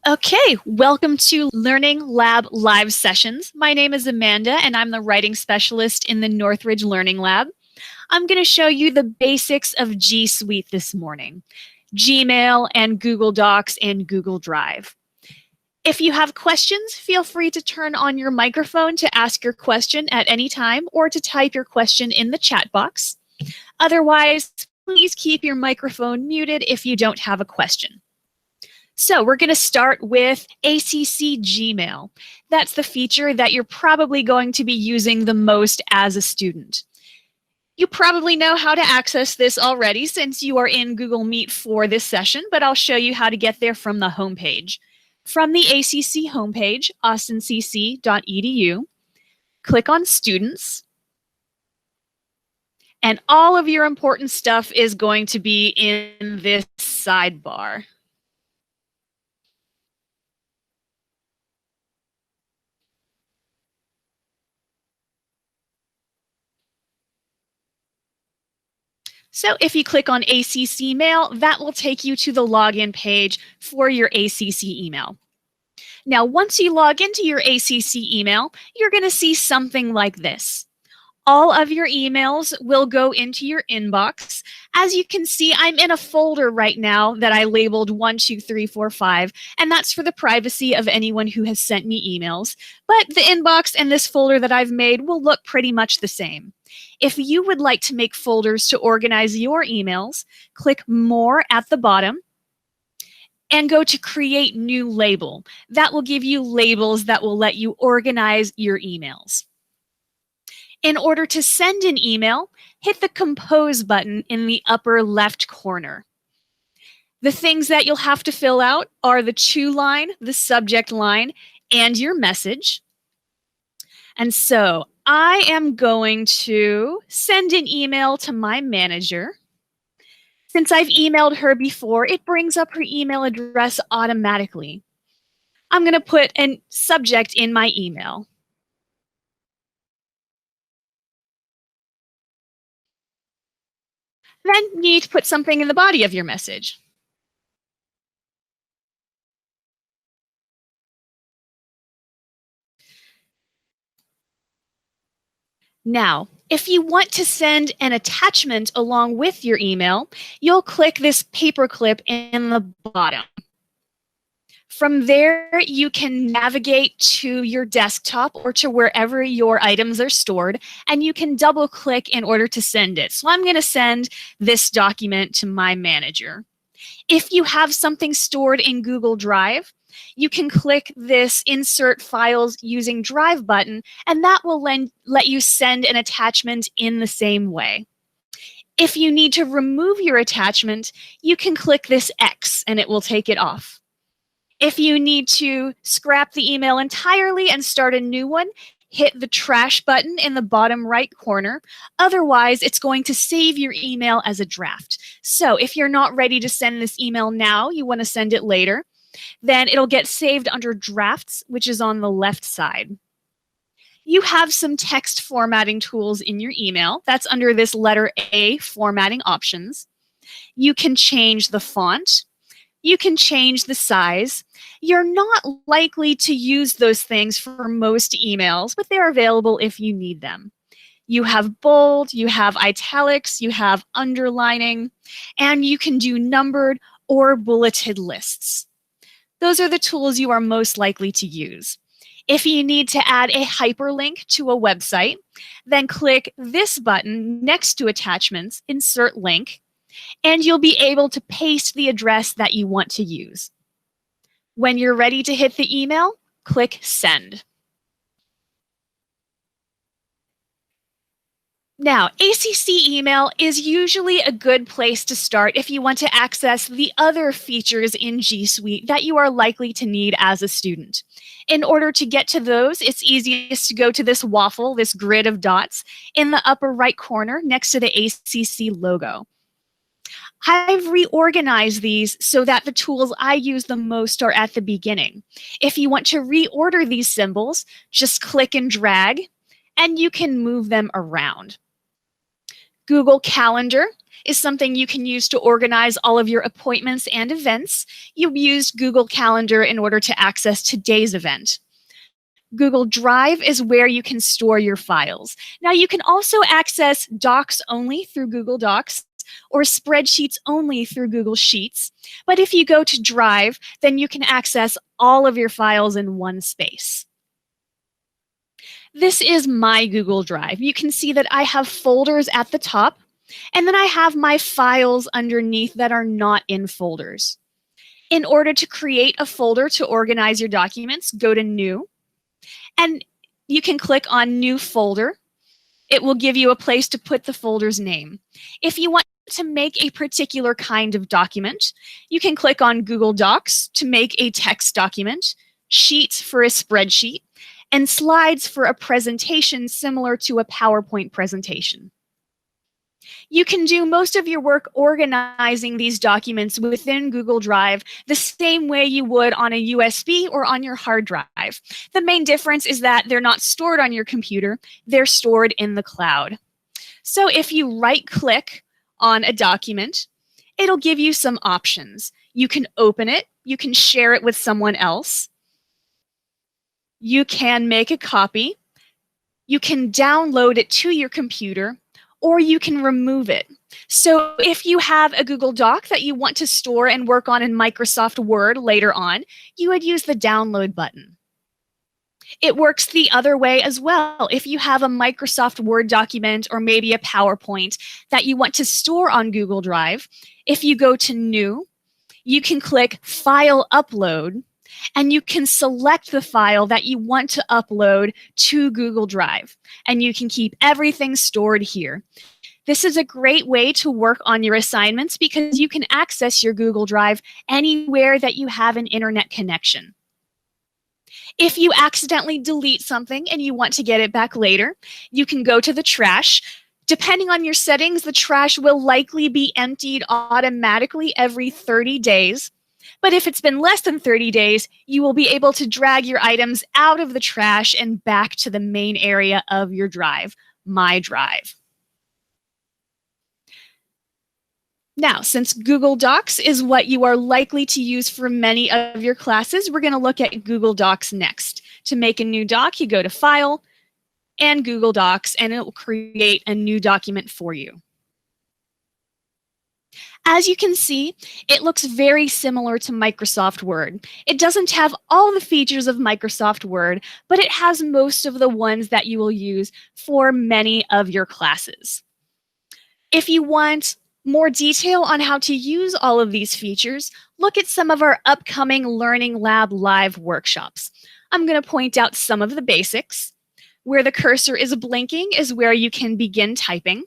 Okay, welcome to Learning Lab live sessions. My name is Amanda and I'm the writing specialist in the Northridge Learning Lab. I'm going to show you the basics of G Suite this morning, Gmail and Google Docs and Google Drive. If you have questions, feel free to turn on your microphone to ask your question at any time or to type your question in the chat box. Otherwise, please keep your microphone muted if you don't have a question. So we're going to start with Acc Gmail. That's the feature that you're probably going to be using the most as a student. You probably know how to access this already since you are in Google Meet for this session, but I'll show you how to get there from the homepage. From the ACC homepage, austincc.edu, click on Students, and all of your important stuff is going to be in this sidebar. So if you click on ACC Mail, that will take you to the login page for your ACC email. Now, once you log into your ACC email, you're going to see something like this. All of your emails will go into your inbox. As you can see, I'm in a folder right now that I labeled 1, 2, 3, 4, 5, and that's for the privacy of anyone who has sent me emails. But the inbox and this folder that I've made will look pretty much the same. If you would like to make folders to organize your emails, click More at the bottom and go to Create New Label. That will give you labels that will let you organize your emails. In order to send an email, hit the Compose button in the upper left corner. The things that you'll have to fill out are the to line, the subject line, and your message. And so I am going to send an email to my manager. Since I've emailed her before, it brings up her email address automatically. I'm going to put a subject in my email. Then you need to put something in the body of your message. Now, if you want to send an attachment along with your email, you'll click this paperclip in the bottom. From there, you can navigate to your desktop or to wherever your items are stored, and you can double click in order to send it. So I'm going to send this document to my manager. If you have something stored in Google Drive, you can click this Insert Files Using Drive button, and that will let you send an attachment in the same way. If you need to remove your attachment, you can click this X and it will take it off. If you need to scrap the email entirely and start a new one, hit the trash button in the bottom right corner. Otherwise, it's going to save your email as a draft. So if you're not ready to send this email now, you want to send it later, then it'll get saved under Drafts, which is on the left side. You have some text formatting tools in your email. That's under this letter A, Formatting Options. You can change the font. You can change the size. You're not likely to use those things for most emails, but they're available if you need them. You have bold, you have italics, you have underlining, and you can do numbered or bulleted lists. Those are the tools you are most likely to use. If you need to add a hyperlink to a website, then click this button next to Attachments, Insert Link, and you'll be able to paste the address that you want to use. When you're ready to hit the email, click Send. Now, ACC email is usually a good place to start if you want to access the other features in G Suite that you are likely to need as a student. In order to get to those, it's easiest to go to this waffle, this grid of dots, in the upper right corner next to the ACC logo. I've reorganized these so that the tools I use the most are at the beginning. If you want to reorder these symbols, just click and drag, and you can move them around. Google Calendar is something you can use to organize all of your appointments and events. You used Google Calendar in order to access today's event. Google Drive is where you can store your files. Now, you can also access Docs only through Google Docs or spreadsheets only through Google Sheets. But if you go to Drive, then you can access all of your files in one space. This is my Google Drive. You can see that I have folders at the top, and then I have my files underneath that are not in folders. In order to create a folder to organize your documents, go to New, and you can click on New Folder. It will give you a place to put the folder's name. If you want to make a particular kind of document, you can click on Google Docs to make a text document, Sheets for a spreadsheet, and Slides for a presentation similar to a PowerPoint presentation. You can do most of your work organizing these documents within Google Drive the same way you would on a USB or on your hard drive. The main difference is that they're not stored on your computer, they're stored in the cloud. So if you right-click on a document, it'll give you some options. You can open it, you can share it with someone else, you can make a copy, you can download it to your computer, or you can remove it. So if you have a Google Doc that you want to store and work on in Microsoft Word later on, you would use the download button. It works the other way as well. If you have a Microsoft Word document or maybe a PowerPoint that you want to store on Google Drive, if you go to New, you can click File Upload, and you can select the file that you want to upload to Google Drive, and you can keep everything stored here. This is a great way to work on your assignments because you can access your Google Drive anywhere that you have an internet connection. If you accidentally delete something and you want to get it back later, you can go to the trash. Depending on your settings, the trash will likely be emptied automatically every 30 days. But if it's been less than 30 days, you will be able to drag your items out of the trash and back to the main area of your drive, My Drive. Now, since Google Docs is what you are likely to use for many of your classes, we're going to look at Google Docs next. To make a new doc, you go to File and Google Docs, and it will create a new document for you. As you can see, it looks very similar to Microsoft Word. It doesn't have all the features of Microsoft Word, but it has most of the ones that you will use for many of your classes. If you want more detail on how to use all of these features, look at some of our upcoming Learning Lab Live workshops. I'm going to point out some of the basics. Where the cursor is blinking is where you can begin typing.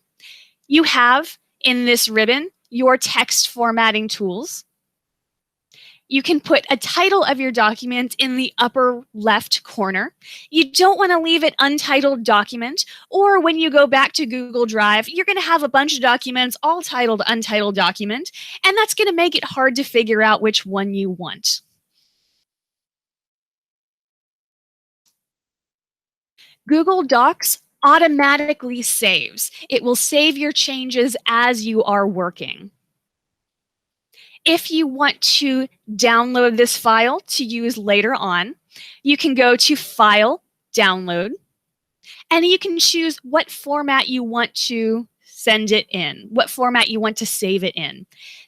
You have, in this ribbon, your text formatting tools. You can put a title of your document in the upper left corner. You don't want to leave it untitled document, or when you go back to Google Drive, you're going to have a bunch of documents all titled untitled document, and that's going to make it hard to figure out which one you want. Google Docs automatically saves. It will save your changes as you are working. If you want to download this file to use later on, you can go to File, Download, and you can choose what format you want to send it in, what format you want to save it in.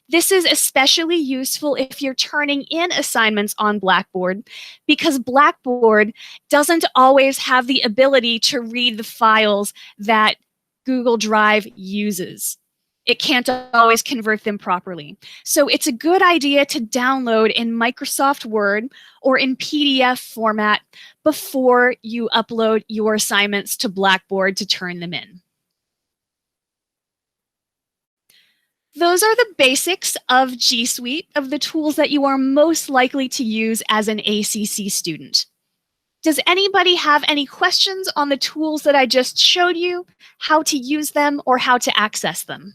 This is especially useful if you're turning in assignments on Blackboard, because Blackboard doesn't always have the ability to read the files that Google Drive uses. It can't always convert them properly. So it's a good idea to download in Microsoft Word or in PDF format before you upload your assignments to Blackboard to turn them in. Those are the basics of G Suite, of the tools that you are most likely to use as an ACC student. Does anybody have any questions on the tools that I just showed you, how to use them, or how to access them?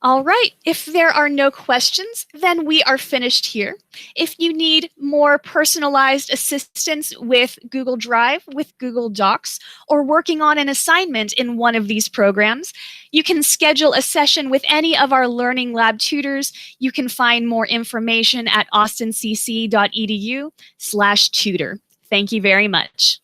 All right, if there are no questions, then we are finished here. If you need more personalized assistance with Google Drive, with Google Docs, or working on an assignment in one of these programs, you can schedule a session with any of our Learning Lab tutors. You can find more information at austincc.edu/tutor. Thank you very much.